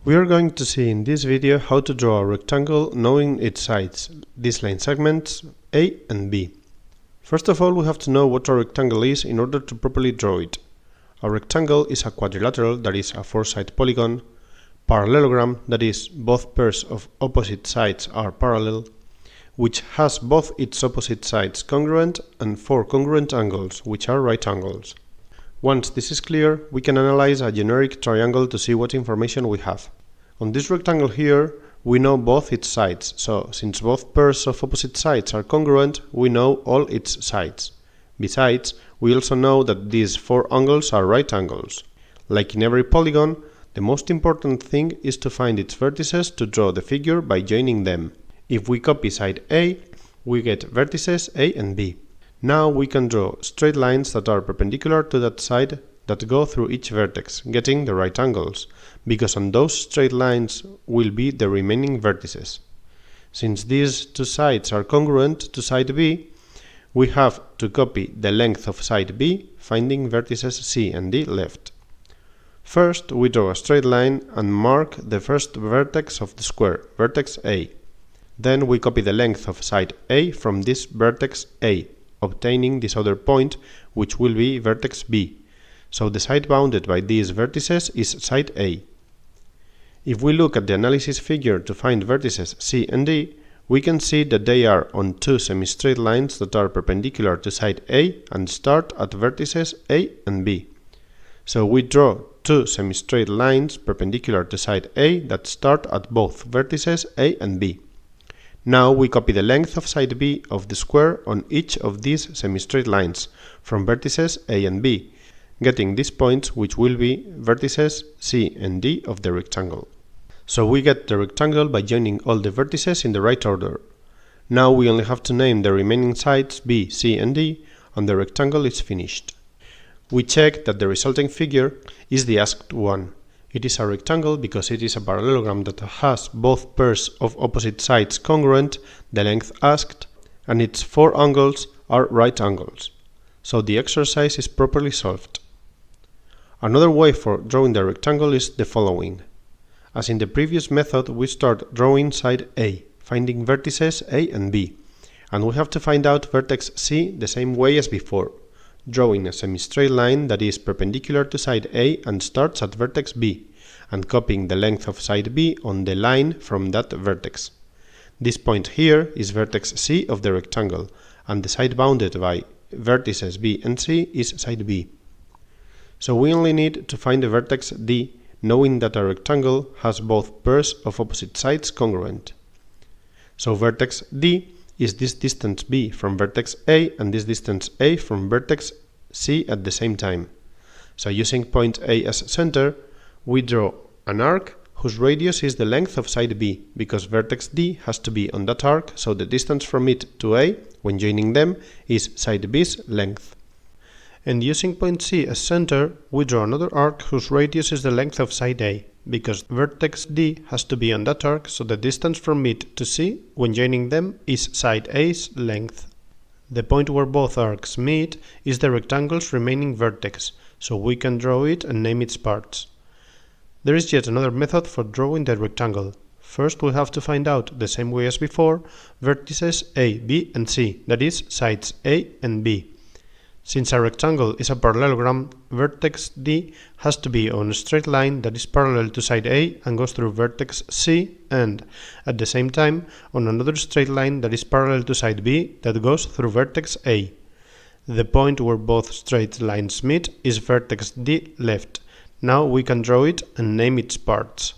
We are going to see in this video how to draw a rectangle knowing its sides, these line segments A and B. First of all, we have to know what a rectangle is in order to properly draw it. A rectangle is a quadrilateral, that is a four-side polygon, parallelogram, that is both pairs of opposite sides are parallel, which has both its opposite sides congruent, and four congruent angles, which are right angles. Once this is clear, we can analyze a generic triangle to see what information we have. On this rectangle here, we know both its sides, so since both pairs of opposite sides are congruent, we know all its sides. Besides, we also know that these four angles are right angles. Like in every polygon, the most important thing is to find its vertices to draw the figure by joining them. If we copy side A, we get vertices A and B. Now we can draw straight lines that are perpendicular to that side that go through each vertex, getting the right angles, because on those straight lines will be the remaining vertices. Since these two sides are congruent to side B, we have to copy the length of side B, finding vertices C and D left. First, we draw a straight line and mark the first vertex of the square, vertex A. Then we copy the length of side A from this vertex A, obtaining this other point, which will be vertex B. So the side bounded by these vertices is side A. If we look at the analysis figure to find vertices C and D, we can see that they are on two semi-straight lines that are perpendicular to side A and start at vertices A and B. So we draw two semi-straight lines perpendicular to side A that start at both vertices A and B. Now we copy the length of side B of the square on each of these semi-straight lines from vertices A and B, getting these points which will be vertices C and D of the rectangle. So we get the rectangle by joining all the vertices in the right order. Now we only have to name the remaining sides B, C and D, and the rectangle is finished. We check that the resulting figure is the asked one. It is a rectangle because it is a parallelogram that has both pairs of opposite sides congruent, the length asked, and its four angles are right angles. So the exercise is properly solved. Another way for drawing the rectangle is the following. As in the previous method, we start drawing side A, finding vertices A and B, and we have to find out vertex C the same way as before, drawing a semi-straight line that is perpendicular to side A and starts at vertex B, and copying the length of side B on the line from that vertex. This point here is vertex C of the rectangle, and the side bounded by vertices B and C is side B. So we only need to find the vertex D, knowing that a rectangle has both pairs of opposite sides congruent. So vertex D is this distance B from vertex A and this distance A from vertex C at the same time. So using point A as center, we draw an arc whose radius is the length of side B, because vertex D has to be on that arc, so the distance from it to A, when joining them, is side B's length. And using point C as center, we draw another arc whose radius is the length of side A, because vertex D has to be on that arc, so the distance from it to C, when joining them, is side A's length. The point where both arcs meet is the rectangle's remaining vertex, so we can draw it and name its parts. There is yet another method for drawing the rectangle. First, we have to find out, the same way as before, vertices A, B and C, that is, sides A and B. Since a rectangle is a parallelogram, vertex D has to be on a straight line that is parallel to side A and goes through vertex C, and, at the same time, on another straight line that is parallel to side B that goes through vertex A. The point where both straight lines meet is vertex D left. Now we can draw it and name its parts.